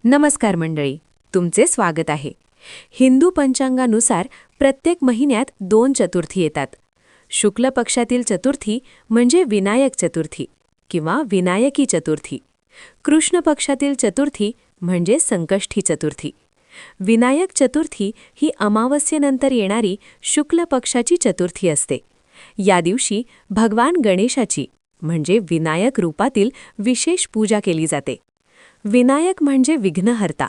नमस्कार मंडळी, तुमचे स्वागत आहे. हिंदू पंचांगानुसार प्रत्येक महिन्यात 2 चतुर्थी येतात. शुक्ल पक्षातील चतुर्थी म्हणजे विनायक चतुर्थी किंवा विनायकी चतुर्थी. कृष्ण पक्षातील चतुर्थी म्हणजे संकष्टी चतुर्थी. विनायक चतुर्थी ही अमावस्येनंतर येणारी शुक्ल पक्षाची चतुर्थी असते. या दिवशी भगवान गणेशाची म्हणजे विनायक रूपातील विशेष पूजा केली जाते. विनायक म्हणजे विघ्नहर्ता,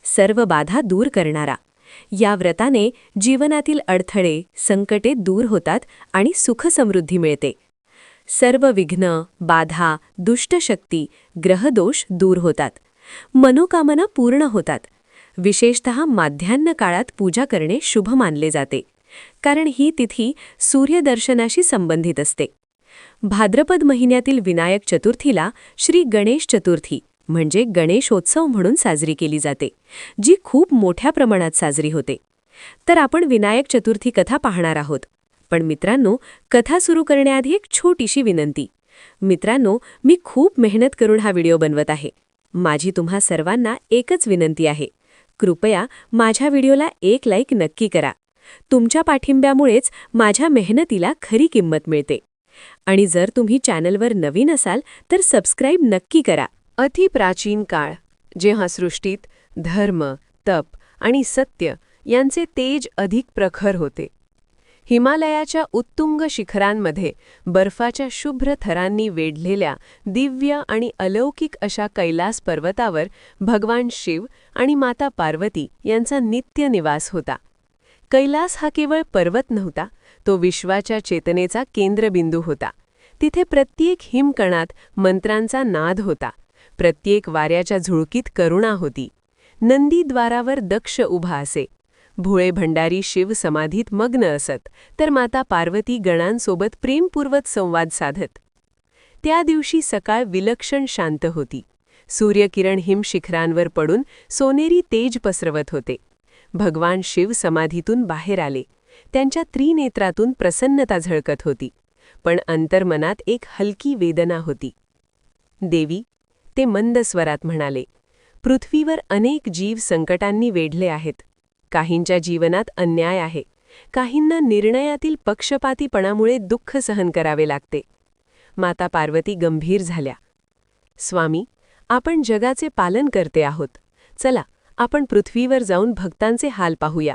सर्व बाधा दूर करणारा. या व्रताने जीवनातील अडथळे, संकटे दूर होतात आणि सुखसमृद्धी मिळते. सर्व विघ्न, बाधा, दुष्टशक्ती, ग्रहदोष दूर होतात. मनोकामना पूर्ण होतात. विशेषतः माध्यान्ह काळात पूजा करणे शुभ मानले जाते, कारण ही तिथी सूर्यदर्शनाशी संबंधित असते. भाद्रपद महिन्यातील विनायक चतुर्थीला श्री गणेश चतुर्थी म्हणजे गणेशोत्सव म्हणून साजरी केली जाते, जी खूप मोठ्या प्रमाणात साजरी होते. तर आपण विनायक चतुर्थी कथा पाहणार आहोत. पण मित्रांनो, कथा सुरू करण्याआधी एक छोटीशी विनंती. मित्रांनो, मी खूप मेहनत करून हा व्हिडिओ बनवत आहे. माझी तुम्हा सर्वांना एकच विनंती आहे, कृपया माझ्या व्हिडिओला एक लाईक नक्की करा. तुमच्या पाठिंब्यामुळेच माझ्या मेहनतीला खरी किंमत मिळते. आणि जर तुम्ही चॅनलवर नवीन असाल तर सबस्क्राईब नक्की करा. अतिप्राचीन काळ, जेव्हा सृष्टीत धर्म, तप आणि सत्य यांचे तेज अधिक प्रखर होते. हिमालयाच्या उत्तुंग शिखरांमध्ये बर्फाच्या शुभ्र थरांनी वेढलेल्या दिव्य आणि अलौकिक अशा कैलास पर्वतावर भगवान शिव आणि माता पार्वती यांचा नित्य निवास होता. कैलास हा केवळ पर्वत नव्हता, तो विश्वाच्या चेतनेचा केंद्रबिंदू होता. तिथे प्रत्येक हिमकणात मंत्रांचा नाद होता. प्रत्येक वाऱ्याच्या झुळकीत करुणा होती. नंदीद्वारावर दक्ष उभा असे. भोळे भंडारी शिव समाधीत मग्न असत, तर माता पार्वती गणांसोबत प्रेमपूर्वक संवाद साधत. त्या दिवशी सकाळ विलक्षण शांत होती. सूर्यकिरण हिमशिखरांवर पडून सोनेरी तेज पसरवत होते. भगवान शिव समाधीतून बाहेर आले. त्यांच्या त्रिनेत्रातून प्रसन्नता झळकत होती, पण अंतर्मनात एक हलकी वेदना होती. देवी, ते मंद स्वरात म्हणाले, पृथ्वीवर अनेक जीव संकटांनी वेढले आहेत. काहींच्या जीवनात अन्याय आहे. काहींना निर्णयातील पक्षपातीपणामुळे दुःख सहन करावे लागते. माता पार्वती गंभीर झाल्या. स्वामी, आपण जगाचे पालन करते आहोत. चला, आपण पृथ्वीवर जाऊन भक्तांचे हाल पाहूया.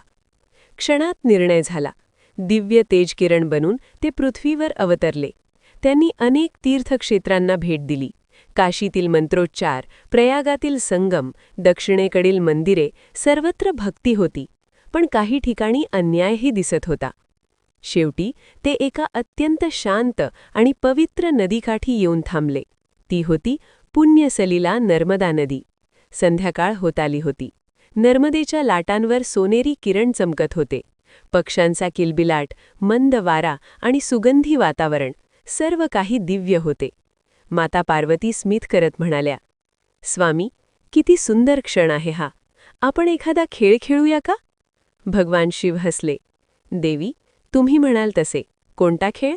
क्षणात निर्णय झाला. दिव्य तेजकिरण बनून ते पृथ्वीवर अवतरले. त्यांनी अनेक तीर्थक्षेत्रांना भेट दिली. काशीतील मंत्रोच्चार, प्रयागातील संगम, दक्षिणेकडील मंदिरे, सर्वत्र भक्ती होती. पण काही ठिकाणी अन्यायही दिसत होता. शेवटी ते एका अत्यंत शांत आणि पवित्र नदीकाठी येऊन थांबले. ती होती पुण्यसलिला नर्मदा नदी. संध्याकाळ होत आली होती. नर्मदेच्या लाटांवर सोनेरी किरण चमकत होते. पक्ष्यांचा किलबिलाट, मंद वारा आणि सुगंधी वातावरण, सर्व काही दिव्य होते. माता पार्वती स्मित करत म्हणाल्या, स्वामी, किती सुंदर क्षण आहे हा. आपण एखादा खेळ खेळूया का? भगवान शिव हसले. देवी, तुम्ही म्हणाल तसे. कोणता खेळ?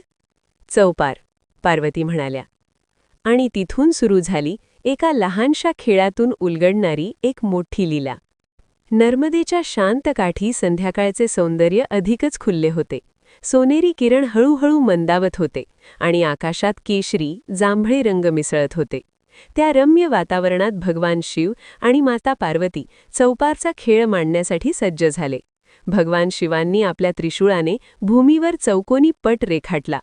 चौपार, पार्वती म्हणाल्या. आणि तिथून सुरू झाली एका लहानशा खेळातून उलगडणारी एक मोठी लीला. नर्मदेच्या शांत काठी संध्याकाळचे सौंदर्य अधिकच खुलले होते. सोनेरी किरण हळूहळू मंदावत होते आणि आकाशात केशरी, जांभळे रंग मिसळत होते. त्या रम्य वातावरणात भगवान शिव आणि माता पार्वती चौपारचा खेळ मांडण्यासाठी सज्ज झाले. भगवान शिवांनी आपल्या त्रिशूळाने भूमीवर चौकोनी पट रेखाटला.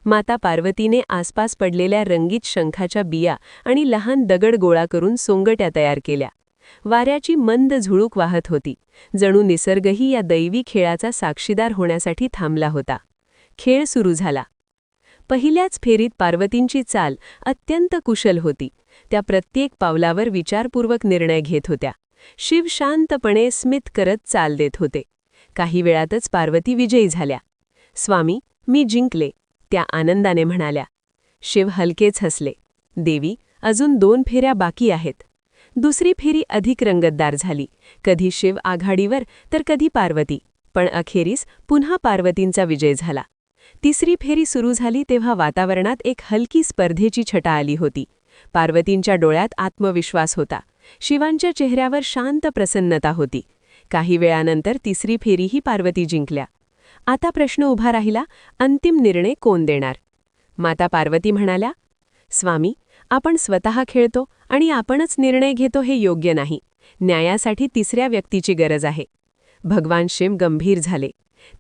माता पार्वतीने आसपास पडलेल्या रंगीत शंखाच्या बिया आणि लहान दगड गोळा करून सोंगट्या तयार केल्या. वाऱ्याची मंद झुळूक वाहत होती, जणू निसर्गही या दैवी खेळाचा साक्षीदार होण्यासाठी थांबला होता. खेळ सुरू झाला. पहिल्याच फेरीत पार्वतींची चाल अत्यंत कुशल होती. त्या प्रत्येक पावलावर विचारपूर्वक निर्णय घेत होत्या. शिव शांतपणे स्मित करत चाल देत होते. काही वेळातच पार्वती विजयी झाल्या. स्वामी, मी जिंकले, त्या आनंदाने म्हणाल्या. शिव हलकेच हसले. देवी, अजून 2 फेऱ्या बाकी आहेत. दुसरी फेरी अधिक रंगतदार झाली. कधी शिव आघाडीवर तर कधी पार्वती, पण अखेरीस पुन्हा पार्वतींचा विजय झाला. तिसरी फेरी सुरू झाली तेव्हा वातावरणात एक हलकी स्पर्धेची छटा आली होती. पार्वतींच्या डोळ्यात आत्मविश्वास होता. शिवांच्या चेहऱ्यावर शांत प्रसन्नता होती. काही वेळानंतर तिसरी फेरीही पार्वती जिंकल्या. आता प्रश्न उभा राहिला, अंतिम निर्णय कोण देणार? माता पार्वती म्हणाल्या, स्वामी, आपण स्वतः खेळतो आणि आपणच निर्णय घेतो हे योग्य नाही. न्यायासाठी तिसऱ्या व्यक्तीची गरज आहे. भगवान शिव गंभीर झाले.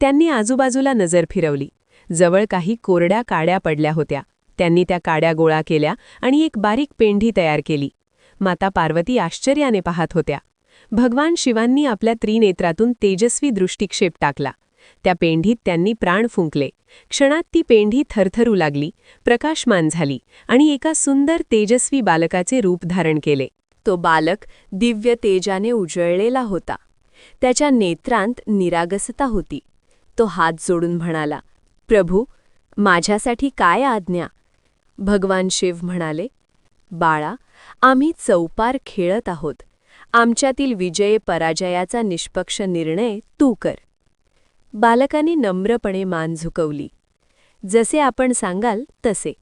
त्यांनी आजूबाजूला नजर फिरवली. जवळ काही कोरड्या काड्या पडल्या होत्या. त्यांनी त्या काड्या गोळा केल्या आणि एक बारीक पेंढी तयार केली. माता पार्वती आश्चर्याने पाहत होत्या. भगवान शिवांनी आपल्या त्रिनेत्रातून तेजस्वी दृष्टिक्षेप टाकला. त्या पेंढीत त्यांनी प्राण फुंकले. क्षणात ती पेंढी थरथरू लागली, प्रकाशमान झाली आणि एका सुंदर तेजस्वी बालकाचे रूप धारण केले. तो बालक दिव्य तेजाने उजळलेला होता. त्याच्या नेत्रांत निरागसता होती. तो हात जोडून म्हणाला, प्रभू, माझ्यासाठी काय आज्ञा? भगवान शिव म्हणाले, बाळा, आम्ही चौपार खेळत आहोत. आमच्यातील विजय पराजयाचा निष्पक्ष निर्णय तू कर. बालकाने नम्रपणे मान झुकवली. जसे आपण सांगाल तसे.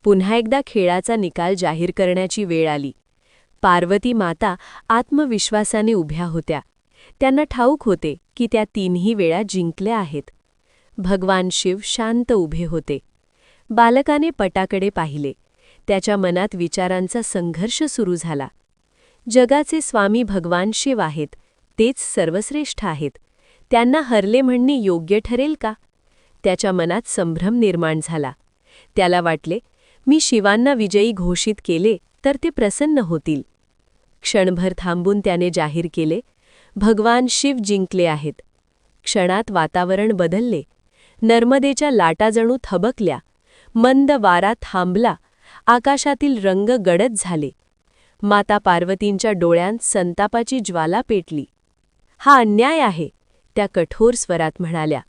पुन्हा एकदा खेळाचा निकाल जाहीर करण्याची वेळ आली. पार्वती माता आत्मविश्वासाने उभ्या होत्या. त्यांना ठाऊक होते की त्या तीनही वेळा जिंकल्या आहेत. भगवान शिव शांत उभे होते. बालकाने पटाकडे पाहिले. त्याच्या मनात विचारांचा संघर्ष सुरू झाला. जगाचे स्वामी भगवान शिव आहेत. तेच सर्वश्रेष्ठ आहेत. त्यांना हरले म्हणणे योग्य ठरेल का? त्याच्या मनात संभ्रम निर्माण झाला. त्याला वाटले, मी शिवांना विजयी घोषित केले तर ते प्रसन्न होतील. क्षणभर थांबून त्याने जाहीर केले, भगवान शिव जिंकले आहेत. क्षणात वातावरण बदलले. नर्मदेच्या लाटा जणू थबकल्या. मंद वारा थांबला. आकाशातील रंग गडद झाले. माता पार्वतींच्या डोळ्यांत संतापाची ज्वाला पेटली. हा अन्याय आहे, त्या कठोर स्वरात म्हणाल्या.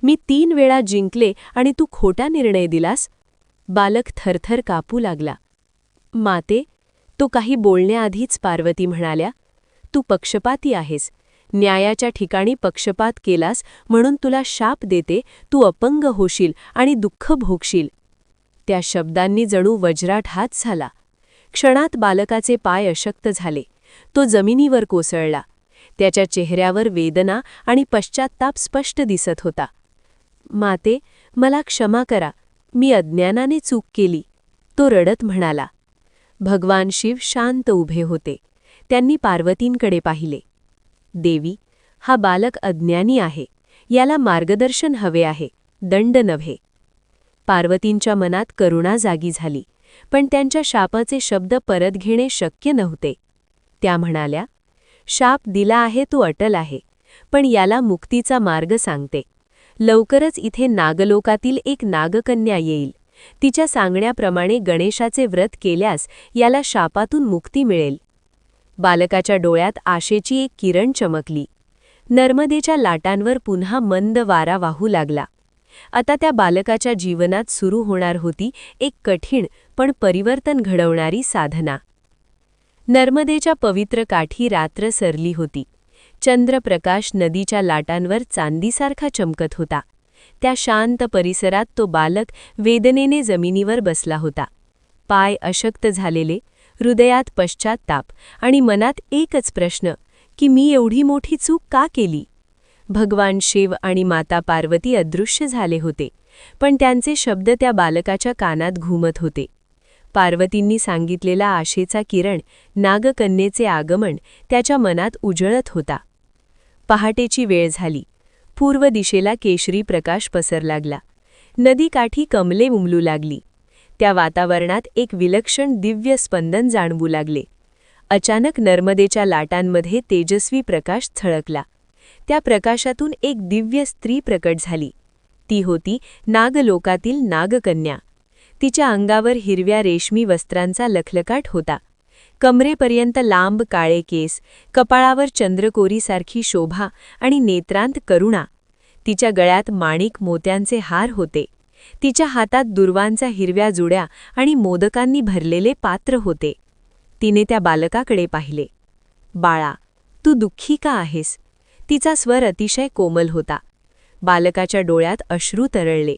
मी 3 वेळा जिंकले आणि तू खोटा निर्णय दिलास. बालक थरथर कापू लागला. माते, तो काही बोलण्याआधीच पार्वती म्हणाल्या, तू पक्षपाती आहेस. न्यायाच्या ठिकाणी पक्षपात केलास म्हणून तुला शाप देते. तू अपंग होशील आणि दुःख भोगशील. त्या शब्दांनी जणू वज्राट हात झाला. क्षणात बालकाचे पाय अशक्त झाले. तो जमिनीवर कोसळला. त्याच्या चेहऱ्यावर वेदना आणि पश्चात्ताप स्पष्ट दिसत होता. माते, मला क्षमा करा. मी अज्ञानाने चूक केली, तो रडत म्हणाला. भगवान शिव शांत उभे होते. त्यांनी पार्वतींकडे पाहिले. देवी, हा बालक अज्ञानी आहे. याला मार्गदर्शन हवे आहे, दंड नव्हे. पार्वतींच्या मनात करुणा जागी झाली, पण त्यांच्या शापाचे शब्द परत घेणे शक्य नव्हते. त्या म्हणाल्या, शाप दिला आहे तो अटल आहे, पण याला मुक्तीचा मार्ग सांगते. लवकरच इथे नागलोकातील एक नागकन्या येईल. तिच्या सांगण्याप्रमाणे गणेशाचे व्रत केल्यास याला शापातून मुक्ती मिळेल. बालकाच्या डोळ्यात आशेची एक किरण चमकली. नर्मदेच्या लाटांवर पुन्हा मंद वारा वाहू लागला. आता त्या बालकाच्या जीवनात सुरू होणार होती एक कठीण पण परिवर्तन घडवणारी साधना. नर्मदेच्या पवित्र काठी रात्र सरली होती. चंद्रप्रकाश नदीच्या लाटांवर चांदीसारखा चमकत होता. त्या शांत परिसरात तो बालक वेदनेने जमिनीवर बसला होता. पाय अशक्त झालेले, हृदयात पश्चात्ताप आणि मनात एकच प्रश्न की मी एवढी मोठी चूक का केली? भगवान शिव आणि माता पार्वती अदृश्य झाले होते, पण त्यांचे शब्द त्या बालकाच्या कानात घुमत होते. पार्वतींनी सांगितलेला आशेचा किरण, नागकन्येचे आगमन त्याच्या मनात उजळत होता. पहाटेची वेळ झाली. पूर्व दिशेला केशरी प्रकाश पसर लागला. नदीकाठी कमले उमलू लागली. त्या वातावरणात एक विलक्षण दिव्य स्पंदन जाणवू लागले. अचानक नर्मदेच्या लाटांमध्ये तेजस्वी प्रकाश झळकला. त्या प्रकाशातून एक दिव्य स्त्री प्रकट झाली. ती होती नागलोकातील नागकन्या. तिच्या अंगावर हिरव्या रेशमी वस्त्रांचा लखलकाट होता. कमरेपर्यंत लांब काळे केस, कपाळावर चंद्रकोरीसारखी शोभा आणि नेत्रांत करुणा. तिच्या गळ्यात माणिक मोत्यांचे हार होते. तिच्या हातात दुर्वांच्या हिरव्या जुड्या आणि मोदकांनी भरलेले पात्र होते. तिने त्या बालकाकडे पाहिले. बाळा, तू दुःखी का आहेस? तिचा स्वर अतिशय कोमल होता. बालकाच्या डोळ्यात अश्रू तरळले.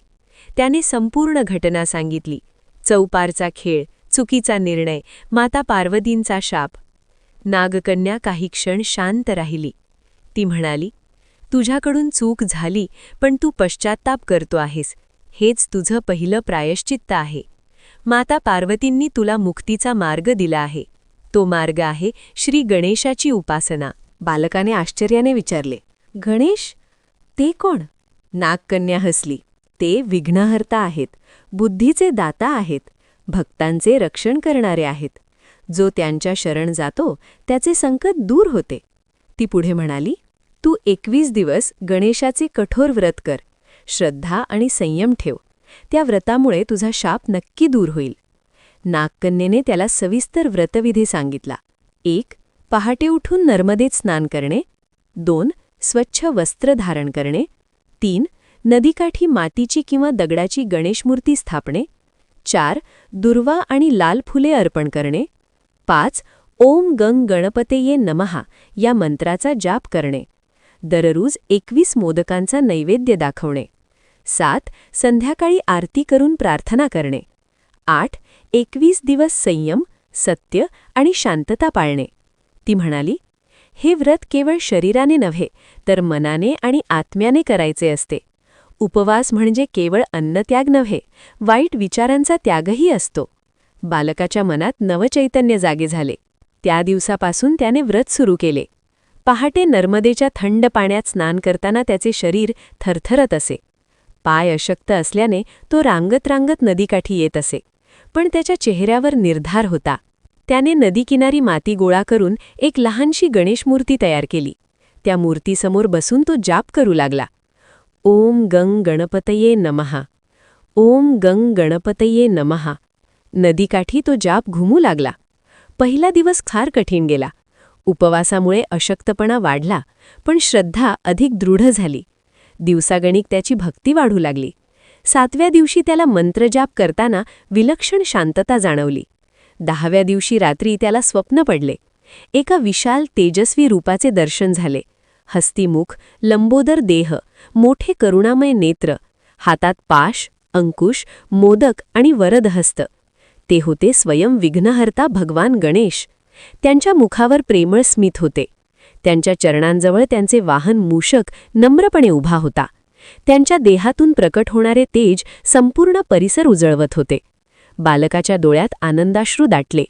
त्याने संपूर्ण घटना सांगितली. चौपारचा खेळ, चुकीचा निर्णय, माता पार्वतींचा शाप. नागकन्या काही क्षण शांत राहिली. ती म्हणाली, तुझ्याकडून चूक झाली, पण तू पश्चात्ताप करतो आहेस. हेच तुझं पहिलं प्रायश्चित्त आहे. माता पार्वतींनी तुला मुक्तीचा मार्ग दिला आहे. तो मार्ग आहे श्री गणेशाची उपासना. बालकाने आश्चर्याने विचारले, गणेश? ते कोण? नागकन्या हसली. ते विघ्नहर्ता आहेत, बुद्धीचे दाता आहेत, भक्तांचे रक्षण करणारे आहेत. जो त्यांच्या शरण जातो त्याचे संकट दूर होते. ती पुढे म्हणाली, तू 21 दिवस गणेशाचे कठोर व्रत कर. श्रद्धा आणि संयम ठेव. त्या व्रतामुळे तुझा शाप नक्की दूर होईल. नागकन्येने त्याला सविस्तर व्रतविधी सांगितला. 1. पहाटे उठून नर्मदेत स्नान करणे. 2. स्वच्छ वस्त्र धारण करणे. 3. नदीकाठी मातीची किंवा दगडाची गणेशमूर्ती स्थापणे. 4. दुर्वा आणि लाल फुले अर्पण करणे. 5. ओम गंग गणपतये नमहा या मंत्राचा जाप करणे. दररोज 21 मोदकांचा नैवेद्य दाखवणे. 7. संध्याकाळी आरती करून प्रार्थना करणे. 8. 21 दिवस संयम, सत्य आणि शांतता पाळणे. ती म्हणाली, हे व्रत केवळ शरीराने नव्हे तर मनाने आणि आत्म्याने करायचे असते. उपवास म्हणजे केवळ अन्नत्याग नव्हे, वाईट विचारांचा त्यागही असतो. बालकाच्या मनात नवचैतन्य जागे झाले. त्या दिवसापासून त्याने व्रत सुरू केले. पहाटे नर्मदेच्या थंड पाण्यात स्नान करताना त्याचे शरीर थरथरत असे. पाय अशक्त असल्याने तो रांगत रांगत नदीकाठी येत असे. पण त्याच्या चेहऱ्यावर निर्धार होता. त्याने नदीकिनारी माती गोळा करून एक लहानशी गणेशमूर्ती तयार केली. त्या मूर्तीसमोर बसून तो जाप करू लागला. ओम गंग गणपतये नमहा, ओम गंग गणपतये नमहा. नदीकाठी तो जाप घुमू लागला. पहिला दिवस फार कठीण गेला. उपवासामुळे अशक्तपणा वाढला, पण श्रद्धा अधिक दृढ झाली. दिवसागणिक त्याची भक्ती वाढू लागली. 7व्या दिवशी त्याला मंत्रजाप करताना विलक्षण शांतता जाणवली. 10व्या दिवशी रात्री त्याला स्वप्न पडले. एका विशाल तेजस्वी रूपाचे दर्शन झाले. हस्तिमुख, लंबोदर देह, मोठे करुणामय नेत्र, हातात पाश, अंकुश, मोदक आणि वरदहस्त. ते होते स्वयं विघ्नहर्ता भगवान गणेश. त्यांच्या मुखावर प्रेमळ स्मित होते. त्यांच्या चरणांजवळ त्यांचे वाहन मूषक नम्रपणे उभा होता. त्यांच्या देहातून प्रकट होणारे तेज संपूर्ण परिसर उजळवत होते. बालकाच्या डोळ्यात आनंदाश्रू दाटले.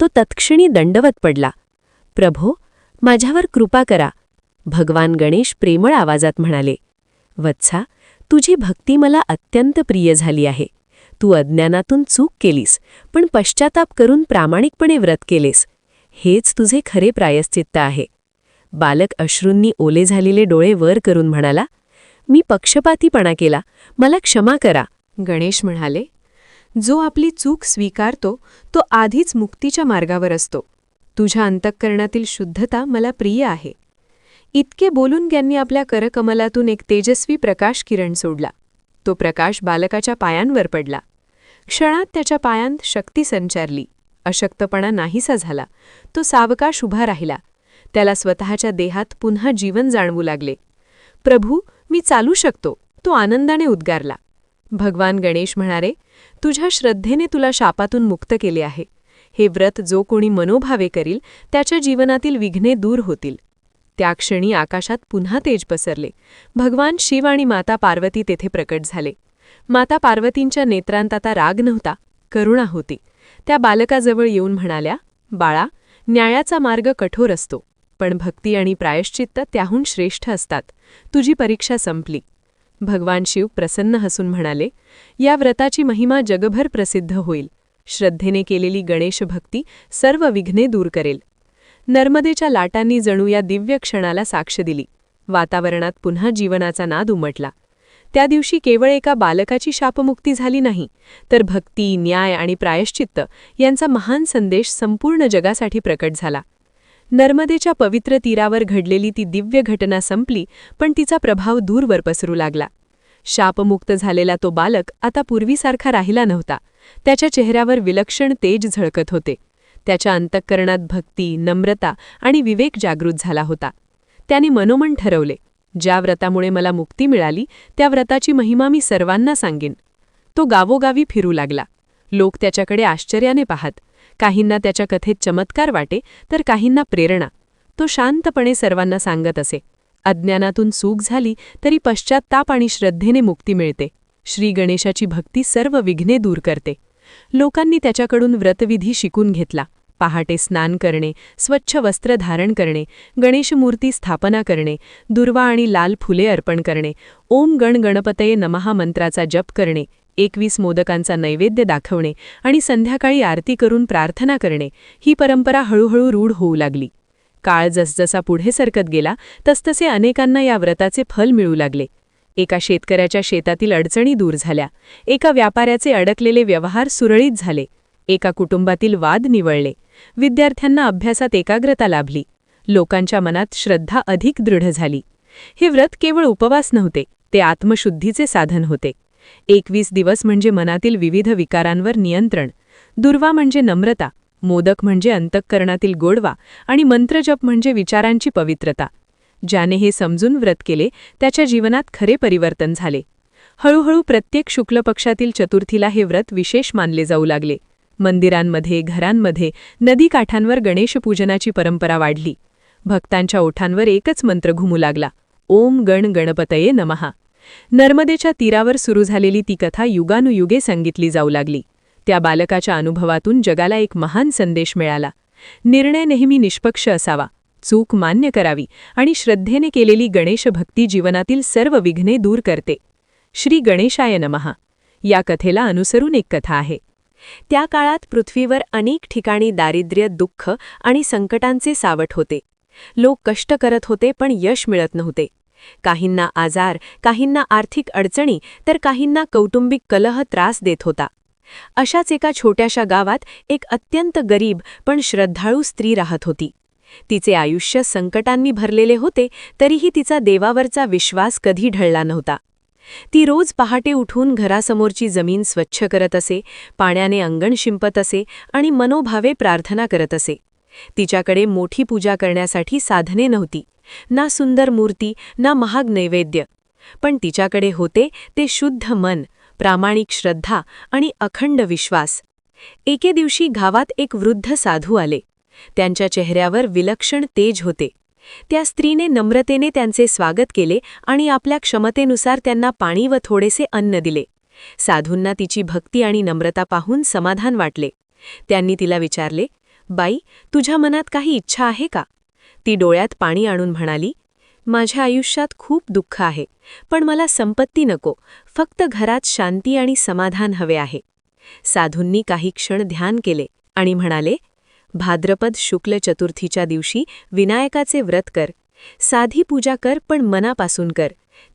तो तत्क्षणी दंडवत पडला. प्रभो, माझ्यावर कृपा करा. भगवान गणेश प्रेमळ आवाजात म्हणाले, वत्सा, तुझी भक्ती मला अत्यंत प्रिय झाली आहे. तू अज्ञानातून चूक केलीस, पण पश्चाताप करून प्रामाणिकपणे व्रत केलेस. हेच तुझे खरे प्रायश्चित्त आहे. बालक अश्रूंनी ओले झालेले डोळे वर करून म्हणाला, मी पक्षपातीपणा केला, मला क्षमा करा. गणेश म्हणाले, जो आपली चूक स्वीकारतो तो आधीच मुक्तीच्या मार्गावर असतो. तुझ्या अंतःकरणातील शुद्धता मला प्रिय आहे. इतके बोलून त्यांनी आपल्या करकमलातून एक तेजस्वी प्रकाश किरण सोडला. तो प्रकाश बालकाच्या पायांवर पडला. क्षणात त्याच्या पायांत शक्ती संचारली. अशक्तपणा नाहीसा झाला. तो सावकाश उभा राहिला. त्याला स्वतःच्या देहात पुन्हा जीवन जाणवू लागले. प्रभू, मी चालू शकतो, तो आनंदाने उद्गारला. भगवान गणेश म्हणाले, तुझ्या श्रद्धेने तुला शापातून मुक्त केले आहे. हे व्रत जो कोणी मनोभावे करील त्याच्या जीवनातील विघ्ने दूर होतील. त्या क्षणी आकाशात पुन्हा तेज पसरले. भगवान शिव आणि माता पार्वती तेथे प्रकट झाले. माता पार्वतींच्या नेत्रांत आता राग नव्हता, करुणा होती. त्या बालकाजवळ येऊन म्हणाल्या, बाळा, न्यायाचा मार्ग कठोर असतो, पण भक्ती आणि प्रायश्चित्त त्याहून श्रेष्ठ असतात. तुझी परीक्षा संपली. भगवान शिव प्रसन्न हसून म्हणाले, या व्रताची महिमा जगभर प्रसिद्ध होईल. श्रद्धेने केलेली गणेश भक्ती सर्व विघ्ने दूर करेल. नर्मदेच्या लाटांनी जणू या दिव्य क्षणाला साक्ष दिली. वातावरणात पुन्हा जीवनाचा नाद उमटला. त्या दिवशी केवळ एका बालकाची शापमुक्ती झाली नाही, तर भक्ती, न्याय आणि प्रायश्चित्त यांचा महान संदेश संपूर्ण जगासाठी प्रकट झाला. नर्मदेच्या पवित्र तीरावर घडलेली ती दिव्य घटना संपली, पण तिचा प्रभाव दूरवर पसरू लागला. शापमुक्त झालेला तो बालक आता पूर्वीसारखा राहिला नव्हता. त्याच्या चेहऱ्यावर विलक्षण तेज झळकत होते. त्याच्या अंतःकरणात भक्ती, नम्रता आणि विवेक जागृत झाला होता. त्याने मनोमन ठरवले, ज्या व्रतामुळे मला मुक्ती मिळाली त्या व्रताची महिमा मी सर्वांना सांगेन. तो गावोगावी फिरू लागला. लोक त्याच्याकडे आश्चर्याने पाहत, काहींना त्याच्या कथेत चमत्कार वाटे तर काहींना प्रेरणा. तो शांतपणे सर्वांना सांगत असे, अज्ञानातून चूक झाली तरी पश्चात्ताप आणि श्रद्धेने मुक्ती मिळते. श्री गणेशाची भक्ती सर्व विघ्ने दूर करते. लोकांनी त्याच्याकडून व्रतविधी शिकून घेतला. पहाटे स्नान करणे, स्वच्छ वस्त्र धारण करणे, गणेशमूर्ती स्थापना करणे, दुर्वा आणि लाल फुले अर्पण करणे, ओम गण गणपतये नमः मंत्राचा जप करणे, 21 मोदकांचा नैवेद्य दाखवणे आणि संध्याकाळी आरती करून प्रार्थना करणे, ही परंपरा हळूहळू रूढ होऊ लागली. काळ जसजसा पुढे सरकत गेला तसतसे अनेकांना या व्रताचे फल मिळू लागले. एका शेतकऱ्याच्या शेतातील अडचणी दूर झाल्या, एका व्यापाऱ्याचे अडकलेले व्यवहार सुरळीत झाले, एका कुटुंबातील वाद निवळले, विद्यार्थ्यांना अभ्यासात एकाग्रता लाभली, लोकांच्या मनात श्रद्धा अधिक दृढ झाली. हे व्रत केवळ उपवास नव्हते, ते आत्मशुद्धीचे साधन होते. 21 दिवस म्हणजे मनातील विविध विकारांवर नियंत्रण, दुर्वा म्हणजे नम्रता, मोदक म्हणजे अंतःकरणातील गोडवा आणि मंत्रजप म्हणजे विचारांची पवित्रता. ज्याने हे समजून व्रत केले त्याच्या जीवनात खरे परिवर्तन झाले. हळूहळू प्रत्येक शुक्ल पक्षातील चतुर्थीला हे व्रत विशेष मानले जाऊ लागले. मंदिरांमध्ये, घरांमध्ये, नदीकाठांवर गणेशपूजनाची परंपरा वाढली. भक्तांच्या ओठांवर एकच मंत्र घुमू लागला, ओम गण गणपतये नमः. नर्मदेच्या तीरावर सुरू झालेली ती कथा युगानुयुगे सांगितली जाऊ लागली. त्या बालकाच्या अनुभवातून जगाला एक महान संदेश मिळाला. निर्णय नेहमी निष्पक्ष असावा, चूक मान्य करावी आणि श्रद्धेने केलेली गणेशभक्ती जीवनातील सर्व विघ्ने दूर करते. श्री गणेशाय नमः. या कथेला अनुसरून एक कथा आहे. त्या काळात पृथ्वीवर अनेक ठिकाणी दारिद्र्य, दुःख आणि संकटांचे सावट होते. लोक कष्ट करत होते पण यश मिळत नव्हते. काहींना आजार, काहींना आर्थिक अडचणी तर काहींना कौटुंबिक कलह त्रास देत होता. अशाच एका छोट्याशा गावात एक अत्यंत गरीब पण श्रद्धाळू स्त्री राहत होती. तिचे आयुष्य संकटांनी भरलेले होते तरीही तिचा देवावरचा विश्वास कधी ढळला नव्हता. ती रोज पहाटे उठून घरासमोरची जमीन स्वच्छ करत असे, पाण्याने अंगण शिंपत असे आणि मनोभावे प्रार्थना करत असे. तिच्याकडे मोठी पूजा करण्यासाठी साधने नव्हती, ना सुंदर मूर्ती, ना महाग नैवेद्य. पण तिच्याकडे होते ते शुद्ध मन, प्रामाणिक श्रद्धा आणि अखंड विश्वास. एके दिवशी गावात एक वृद्ध साधू आले. त्यांच्या चेहऱ्यावर विलक्षण तेज होते. त्या स्त्रीने नम्रतेने त्यांचे स्वागत केले आणि आपल्या क्षमतेनुसार त्यांना पाणी व थोडेसे अन्न दिले. साधूंना तिची भक्ती आणि नम्रता पाहून समाधान वाटले. त्यांनी तिला विचारले, बाई, तुझ्या मनात काही इच्छा आहे का? ती डोळ्यात पाणी आणून म्हणाली, माझ्या आयुष्यात खूप दुःख आहे, पण मला संपत्ती नको, फक्त घरात शांती आणि समाधान हवे आहे. साधूंनी काही क्षण ध्यान केले आणि म्हणाले, भाद्रपद शुक्ल चतुर्थीच्या दिवशी विनायकाचे व्रत कर. साधी पूजा कर पण मनापासून कर.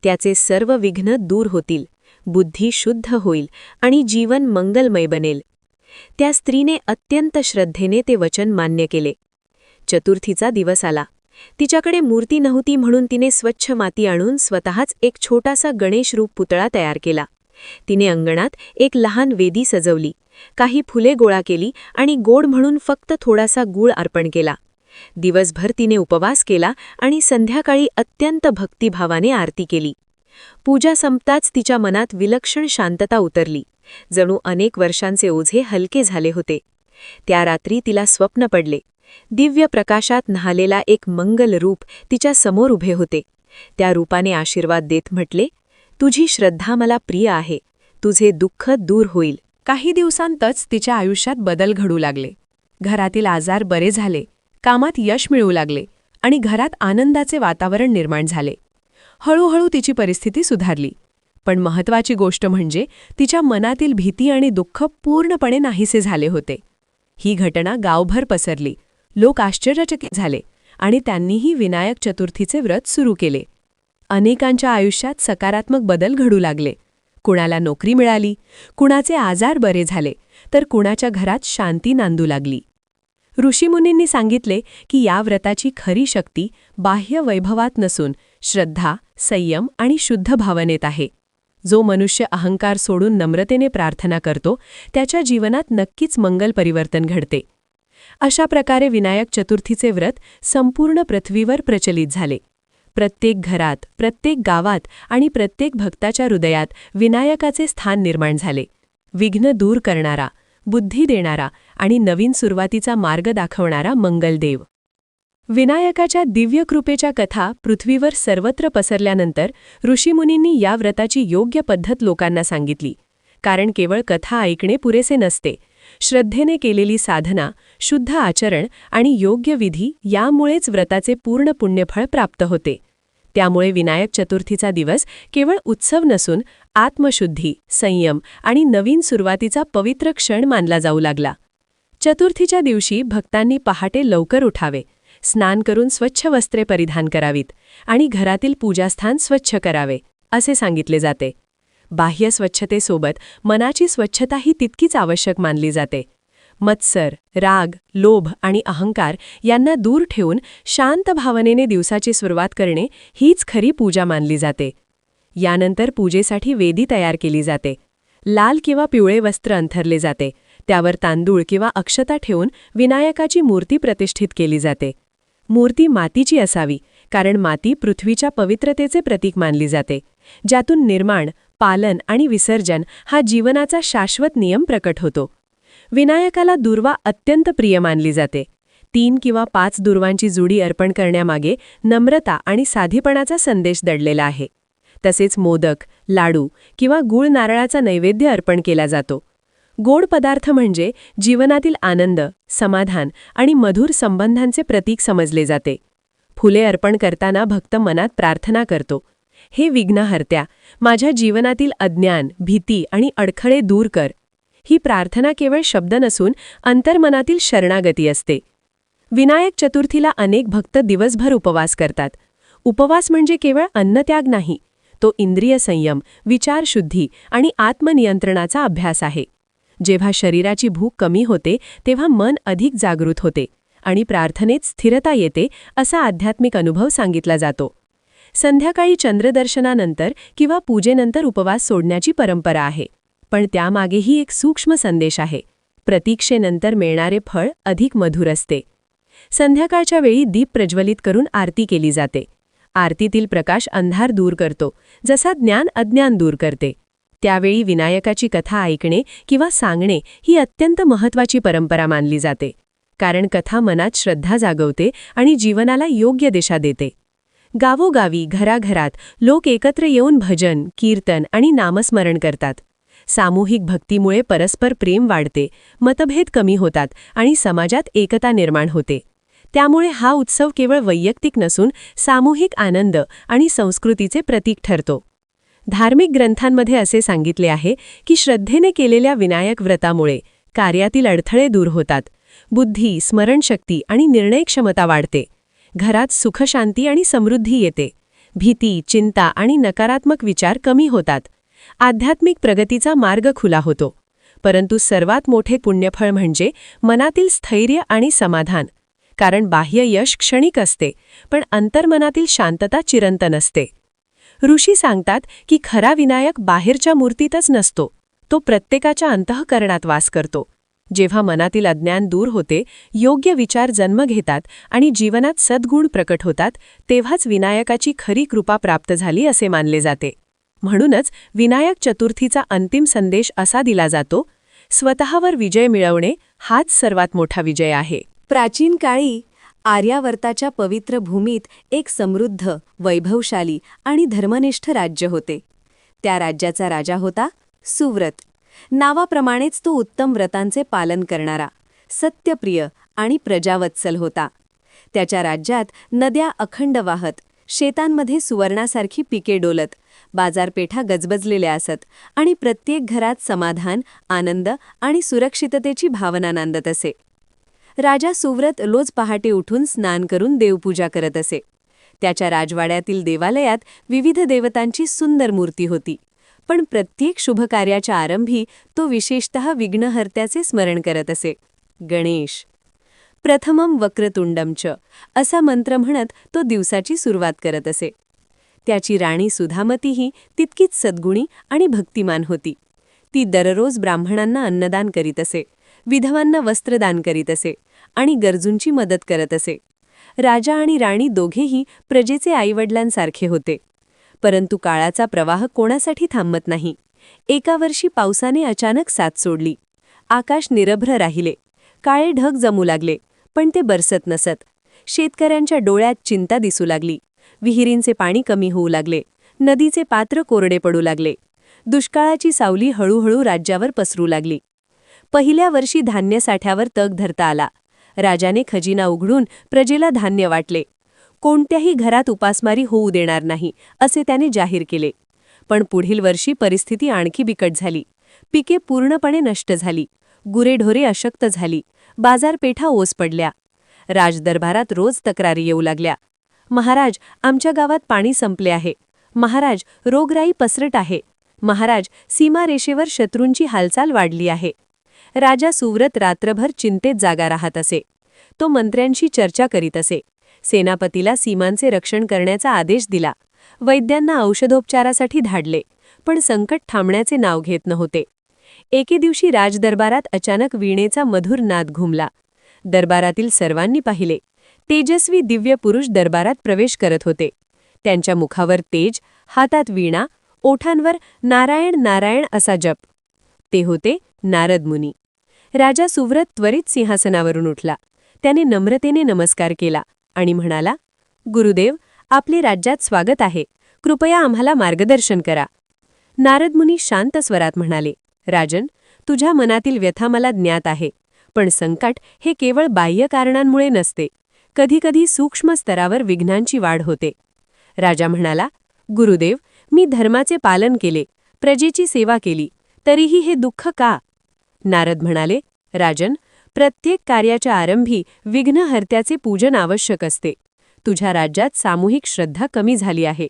त्याचे सर्व विघ्न दूर होतील, बुद्धी शुद्ध होईल आणि जीवन मंगलमय बनेल. त्या स्त्रीने अत्यंत श्रद्धेने ते वचन मान्य केले. चतुर्थीचा दिवस आला. तिच्याकडे मूर्ती नव्हती म्हणून तिने स्वच्छ माती आणून स्वतःच एक छोटासा गणेश रूप पुतळा तयार केला. तिने अंगणात एक लहान वेदी सजवली, काही फुले गोळा केली आणि गोड म्हणून फक्त थोडासा गूळ अर्पण केला. दिवसभर तिने उपवास केला आणि संध्याकाळी अत्यंत भक्तिभावाने आरती केली. पूजा संपताच तिच्या मनात विलक्षण शांतता उतरली, जणू अनेक वर्षांचे ओझे हलके झाले होते. त्या रात्री तिला स्वप्न पडले. दिव्य प्रकाशात न्हालेला एक मंगल रूप तिच्या समोर उभे होते. त्या रूपाने आशीर्वाद देत म्हटले, तुझी श्रद्धा मला प्रिय आहे, तुझे दुःख दूर होईल. काही दिवसांतच तिच्या आयुष्यात बदल घडू लागले. घरातील आजार बरे झाले, कामात यश मिळू लागले आणि घरात आनंदाचे वातावरण निर्माण झाले. हळूहळू तिची परिस्थिती सुधारली. पण महत्त्वाची गोष्ट म्हणजे तिच्या मनातील भीती आणि दुःख पूर्णपणे नाहीसे झाले होते. ही घटना गावभर पसरली. लोक आश्चर्यचकित झाले आणि त्यांनीही विनायक चतुर्थीचे व्रत सुरू केले. अनेकांच्या आयुष्यात सकारात्मक बदल घडू लागले. कुणाला नोकरी मिळाली, कुणाचे आजार बरे झाले, तर कुणाच्या घरात शांती नांदू लागली. ऋषीमुनींनी सांगितले की या व्रताची खरी शक्ती बाह्य वैभवात नसून श्रद्धा, संयम आणि शुद्ध भावनेत आहे. जो मनुष्य अहंकार सोडून नम्रतेने प्रार्थना करतो त्याच्या जीवनात नक्कीच मंगल परिवर्तन घडते. अशा प्रकारे विनायक चतुर्थीचे व्रत संपूर्ण पृथ्वीवर प्रचलित झाले. प्रत्येक घरात, प्रत्येक गावात आणि प्रत्येक भक्ताच्या हृदयात विनायकाचे स्थान निर्माण झाले. विघ्न दूर करणारा, बुद्धी देणारा आणि नवीन सुरुवातीचा मार्ग दाखवणारा मंगलदेव. विनायकाच्या दिव्य कृपेच्या कथा पृथ्वीवर सर्वत्र पसरल्यानंतर ऋषीमुनींनी या व्रताची योग्य पद्धत लोकांना सांगितली. कारण केवळ कथा ऐकणे पुरेसे नसते. श्रद्धेने केलेली साधना, शुद्ध आचरण आणि योग्य विधी यामुळेच व्रताचे पूर्ण पुण्यफळ प्राप्त होते. त्यामुळे विनायक चतुर्थीचा दिवस केवळ उत्सव नसून आत्मशुद्धी, संयम आणि नवीन सुरुवातीचा पवित्र क्षण मानला जाऊ लागला. चतुर्थीच्या दिवशी भक्तांनी पहाटे लवकर उठावे, स्नान करून स्वच्छ वस्त्रे परिधान करावीत आणि घरातील पूजास्थान स्वच्छ करावे, असे सांगितले जाते. बाह्य स्वच्छतेसोबत मनाची स्वच्छताही तितकीच आवश्यक मानली जाते. मत्सर, राग, लोभ आणि अहंकार यांना दूर ठेवून शांत भावनेने दिवसाची सुरुवात करणे हीच खरी पूजा मानली जाते. यानंतर पूजेसाठी वेदी तयार केली जाते. लाल किंवा पिवळे वस्त्र अंथरले जाते. त्यावर तांदूळ किंवा अक्षता ठेवून विनायकाची मूर्ती प्रतिष्ठित केली जाते. मूर्ती मातीची असावी, कारण माती पृथ्वीच्या पवित्रतेचे प्रतीक मानली जाते, ज्यातून निर्माण, पालन आणि विसर्जन हा जीवनाचा शाश्वत नियम प्रकट होतो. विनायकाला दुर्वा अत्यंत प्रिय मानली जाते. 3 किंवा 5 दुर्वांची जुडी अर्पण करण्यामागे नम्रता आणि साधीपणाचा संदेश दडलेला आहे. तसेच मोदक, लाडू किंवा गूळ नारळाचा नैवेद्य अर्पण केला जातो. गोड पदार्थ म्हणजे जीवनातील आनंद, समाधान आणि मधुर संबंधांचे प्रतीक समजले जाते. फुले अर्पण करताना भक्त मनात प्रार्थना करतो, हे विघ्नहर्त्या, माझ्या जीवनातील अज्ञान, भीती आणि अडखळे दूर कर. ही प्रार्थना केवळ शब्द नसून अंतर्मनातील शरणागती असते. विनायक चतुर्थीला अनेक भक्त दिवसभर उपवास करतात. उपवास म्हणजे केवळ अन्नत्याग नाही, तो इंद्रिय संयम, विचारशुद्धी आणि आत्मनियंत्रणाचा अभ्यास आहे. जेव्हा शरीराची भूक कमी होते तेव्हा मन अधिक जागृत होते आणि प्रार्थनेत स्थिरता येते, असा आध्यात्मिक अनुभव सांगितला जातो. संध्याकाळी चंद्रदर्शनानंतर किंवा पूजेनंतर उपवास सोडण्याची परंपरा आहे. पण त्यामागेही एक सूक्ष्म संदेश आहे. प्रतीक्षेनंतर मिळणारे फळ अधिक मधुर असते. संध्याकाळच्या वेळी दीप प्रज्वलित करून आरती केली जाते. आरतीतील प्रकाश अंधार दूर करतो, जसा ज्ञान अज्ञान दूर करते. त्यावेळी विनायकाची कथा ऐकणे किंवा सांगणे ही अत्यंत महत्त्वाची परंपरा मानली जाते. कारण कथा मनात श्रद्धा जागवते आणि जीवनाला योग्य दिशा देते. गावोगावी, घराघरात लोक एकत्र येऊन भजन, कीर्तन आणि नामस्मरण करतात. सामूहिक भक्तीमुळे परस्पर प्रेम वाढते, मतभेद कमी होतात आणि समाजात एकता निर्माण होते. त्यामुळे हा उत्सव केवळ वैयक्तिक नसून सामूहिक आनंद आणि संस्कृतीचे प्रतीक ठरतो. धार्मिक ग्रंथांमध्ये असे सांगितले आहे की श्रद्धेने केलेल्या विनायक व्रतामुळे कार्यातील अडथळे दूर होतात, बुद्धी, स्मरणशक्ती आणि निर्णयक्षमता वाढते, घरात सुखशांती आणि समृद्धी येते, भीती, चिंता आणि नकारात्मक विचार कमी होतात, आध्यात्मिक प्रगतीचा मार्ग खुला होतो. परंतु सर्वात मोठे पुण्यफळ म्हणजे मनातील स्थैर्य आणि समाधान. कारण बाह्य यश क्षणिक असते, पण अंतर्मनातील शांतता चिरंतन असते. ऋषी सांगतात की खरा विनायक बाहेरच्या मूर्तीतच नसतो, तो प्रत्येकाच्या अंतःकरणात वास करतो. जेव्हा मनातील अज्ञान दूर होते, योग्य विचार जन्म घेतात आणि जीवनात सद्गुण प्रकट होतात, तेव्हाच विनायकाची खरी कृपा प्राप्त झाली असे मानले जाते. म्हणूनच विनायक चतुर्थीचा अंतिम संदेश असा दिला जातो, स्वतःवर विजय मिळवणे हाच सर्वात मोठा विजय आहे. प्राचीन काळी आर्यावर्ताच्या पवित्र भूमीत एक समृद्ध, वैभवशाली आणि धर्मनिष्ठ राज्य होते. त्या राज्याचा राजा होता सुव्रत. नावाप्रमाणेच तो उत्तम व्रतांचे पालन करणारा, सत्यप्रिय आणि प्रजावत्सल होता. त्याच्या राज्यात नद्या अखंड वाहत, शेतांमध्ये सुवर्णासारखी पिके डोलत, बाजारपेठा गजबजलेल्या असत आणि प्रत्येक घरात समाधान, आनंद आणि सुरक्षिततेची भावना नांदत असे. राजा सुव्रत रोज पहाटे उठून स्नान करून देवपूजा करत असे. त्याच्या राजवाड्यातील देवालयात विविध देवतांची सुंदर मूर्ती होती. पण प्रत्येक शुभकार्याच्या आरंभी तो विशेषतः विघ्नहर्त्याचे स्मरण करत असे. गणेश प्रथमं वक्रतुंडं च असा मंत्र म्हणत तो दिवसाची सुरुवात करत असे. त्याची राणी सुधामतीही तितकीच सद्गुणी आणि भक्तिमान होती. ती दररोज ब्राह्मणांना अन्नदान करीत असे, विधवांना वस्त्रदान करीत असे आणि गरजूंची मदत करत असे. राजा आणि राणी दोघेही प्रजेचे आईवडिलांसारखे होते. परंतु काळाचा प्रवाह कोणासाठी थांबत नाही. एका वर्षी पावसाने अचानक साथ सोडली. आकाश निरभ्र राहिले. काळे ढग जमू लागले, पण ते बरसत नसत. शेतकऱ्यांच्या डोळ्यात चिंता दिसू लागली. विहिरींचे पाणी कमी होऊ लागले. नदीचे पात्र कोरडे पडू लागले. दुष्काळाची सावली हळूहळू राज्यावर पसरू लागली. पहिल्या वर्षी धान्यसाठ्यावर तग धरता आला. राजाने खजिना उघडून प्रजेला धान्य वाटले. कोणत्याही घरात उपासमारी होऊ देणार नाही, असे त्याने जाहीर केले. पण पुढील वर्षी परिस्थिती आणखी बिकट झाली. पिके पूर्णपणे नष्ट झाली. गुरेढोरे अशक्त झाली. बाजारपेठा ओस पडल्या. राजदरबारात रोज तक्रारी येऊ लागल्या. महाराज, आमच्या गावात पाणी संपले आहे. महाराज, रोगराई पसरट आहे. महाराज, सीमारेषेवर शत्रूंची हालचाल वाढली आहे. राजा सुव्रत रात्रभर चिंतेत जागा राहत असे. तो मंत्र्यांशी चर्चा करीत असे. सेनापतीला सीमांचे रक्षण करण्याचा आदेश दिला. वैद्यांना औषधोपचारासाठी धाडले, पण संकट थांबण्याचे नाव घेत नव्हते. एके दिवशी राजदरबारात अचानक वीणेचा मधुर नाद घुमला. दरबारातील सर्वांनी पाहिले. तेजस्वी दिव्य पुरुष दरबारात प्रवेश करत होते. त्यांच्या मुखावर तेज, हातात वीणा, ओठांवर नारायण नारायण असा जप. ते होते नारद मुनी. राजा सुव्रत त्वरित सिंहासनावरून उठला. त्याने नम्रतेने नमस्कार केला आणि म्हणाला, गुरुदेव, आपले राज्यात स्वागत आहे. कृपया आम्हाला मार्गदर्शन करा. नारद मुनी शांत स्वरात म्हणाले, राजन, तुझ्या मनातील व्यथा मला ज्ञात आहे. पण संकट हे केवळ बाह्य कारणांमुळे नसते. कधीकधी सूक्ष्म स्तरावर विघ्नांची वाढ होते. राजा म्हणाला, गुरुदेव, मी धर्माचे पालन केले, प्रजेची सेवा केली, तरीही हे दुःख का? नारद म्हणाले, राजन, प्रत्येक कार्याच्या आरंभी विघ्नहर्त्याचे पूजन आवश्यक असते. तुझ्या राज्यात सामूहिक श्रद्धा कमी झाली आहे.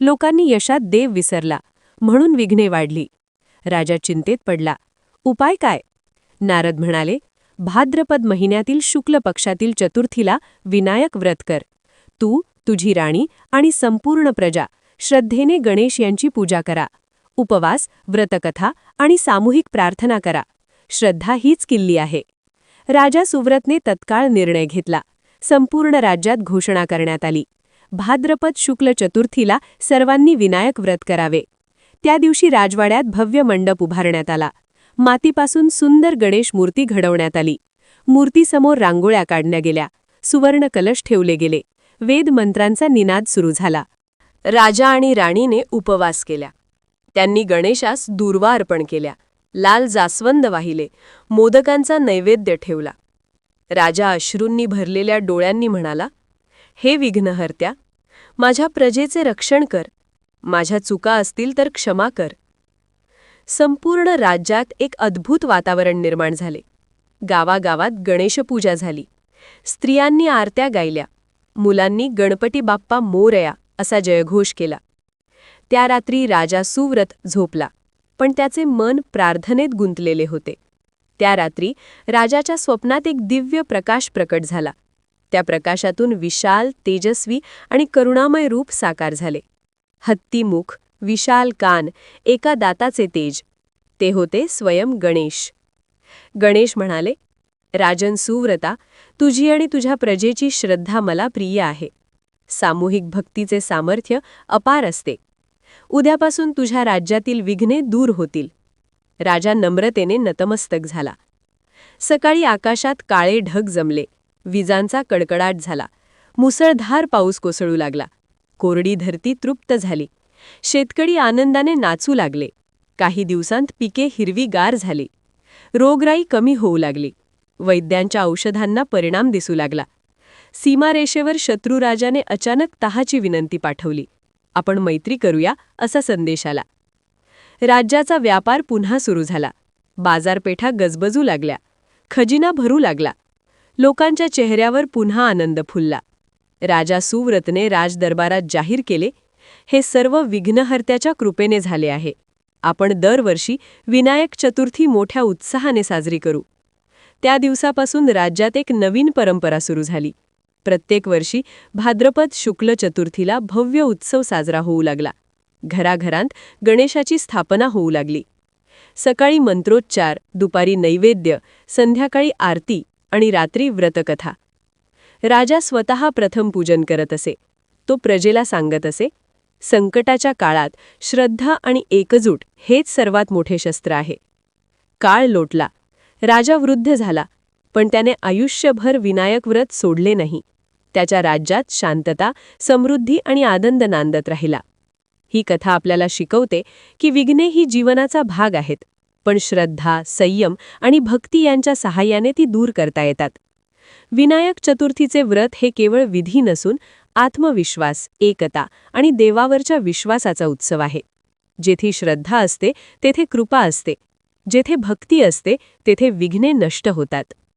लोकांनी यशात देव विसरला, म्हणून विघ्ने वाढली. राजा चिंतेत पडला. उपाय काय? नारद म्हणाले, भाद्रपद महिन्यातील शुक्ल पक्षातील चतुर्थीला विनायक व्रत कर. तू, तुझी राणी आणि संपूर्ण प्रजा श्रद्धेने गणेश यांची पूजा करा. उपवास, व्रतकथा आणि सामूहिक प्रार्थना करा. श्रद्धा हीच किल्ली आहे. राजा सुव्रतने तत्काळ निर्णय घेतला. संपूर्ण राज्यात घोषणा करण्यात आली. भाद्रपद शुक्ल चतुर्थीला सर्वांनी विनायक व्रत करावे. त्या दिवशी राजवाड्यात भव्य मंडप उभारण्यात आला. मातीपासून सुंदर गणेश मूर्ती घडवण्यात आली. मूर्तीसमोर रांगोळ्या काढल्या गेल्या. सुवर्ण कलश ठेवले गेले. वेद मंत्रांचा निनाद सुरू झाला. राजा आणि राणीने उपवास केला. त्यांनी गणेशास दूर्वा अर्पण केल्या. लाल जास्वंद वाहिले. मोदकांचा नैवेद्य ठेवला. राजा अश्रूंनी भरलेल्या डोळ्यांनी म्हणाला, हे विघ्नहर्त्या, माझ्या प्रजेचे रक्षण कर. माझ्या चुका असतील तर क्षमा कर. संपूर्ण राज्यात एक अद्भुत वातावरण निर्माण झाले. गावागावात गणेशपूजा झाली. स्त्रियांनी आरत्या गायल्या. मुलांनी गणपती बाप्पा मोरया असा जयघोष केला. त्या रात्री राजा सुव्रत झोपला, पण त्याचे मन प्रार्थनेत गुंतलेले होते. त्या रात्री राजाच्या स्वप्नात एक दिव्य प्रकाश प्रकट झाला. त्या प्रकाशातून विशाल, तेजस्वी आणि करुणामय रूप साकार झाले. हत्ती मुख, विशाल कान, एका दाताचे तेज. ते होते स्वयं गणेश. गणेश म्हणाले, राजन सुव्रता, तुझी आणि तुझ्या प्रजेची श्रद्धा मला प्रिय आहे. सामूहिक भक्तीचे सामर्थ्य अपार असते. उद्यापासून तुझ्या राज्यातील विघ्ने दूर होतील. राजा नम्रतेने नतमस्तक झाला. सकाळी आकाशात काळे ढग जमले. विजांचा कडकडाट झाला. मुसळधार पाऊस कोसळू लागला. कोरडी धरती तृप्त झाली. शेतकरी आनंदाने नाचू लागले. काही दिवसांत पिके हिरवीगार झाली. रोगराई कमी होऊ लागली. वैद्यांच्या औषधांना परिणाम दिसू लागला. सीमारेषेवर शत्रुराजाने अचानक तहाची विनंती पाठवली. आपण मैत्री करूया असा संदेश आला. राज्याचा व्यापार पुन्हा सुरू झाला. बाजारपेठा गजबजू लागल्या. खजिना भरू लागला. लोकांच्या चेहऱ्यावर पुन्हा आनंद फुलला. राजा सुव्रतने राजदरबारात जाहीर केले, हे सर्व विघ्नहर्त्याच्या कृपेने झाले आहे. आपण दरवर्षी विनायक चतुर्थी मोठ्या उत्साहाने साजरी करू. त्या दिवसापासून राज्यात एक नवीन परंपरा सुरू झाली. प्रत्येक वर्षी भाद्रपद शुक्ल चतुर्थीला भव्य उत्सव साजरा होऊ लागला. घराघरांत गणेशाची स्थापना होऊ लागली. सकाळी मंत्रोच्चार, दुपारी नैवेद्य, संध्याकाळी आरती आणि रात्री व्रतकथा. राजा स्वतः प्रथम पूजन करत असे. तो प्रजेला सांगत असे, संकटाच्या काळात श्रद्धा आणि एकजूट हेच सर्वात मोठे शस्त्र आहे. काळ लोटला. राजा वृद्ध झाला, पण त्याने आयुष्यभर विनायक व्रत सोडले नाही. त्याच्या राज्यात शांतता, समृद्धी आणि आनंद नांदत राहिला. ही कथा आपल्याला शिकवते की विघ्ने ही जीवनाचा भाग आहेत, पण श्रद्धा, संयम आणि भक्ती यांच्या सहाय्याने ती दूर करता येतात. विनायक चतुर्थीचे व्रत हे केवळ विधी नसून आत्मविश्वास, एकता आणि देवावरच्या विश्वासाचा उत्सव आहे. जेथे श्रद्धा असते तेथे कृपा असते, जेथे भक्ती असते तेथे विघ्ने नष्ट होतात.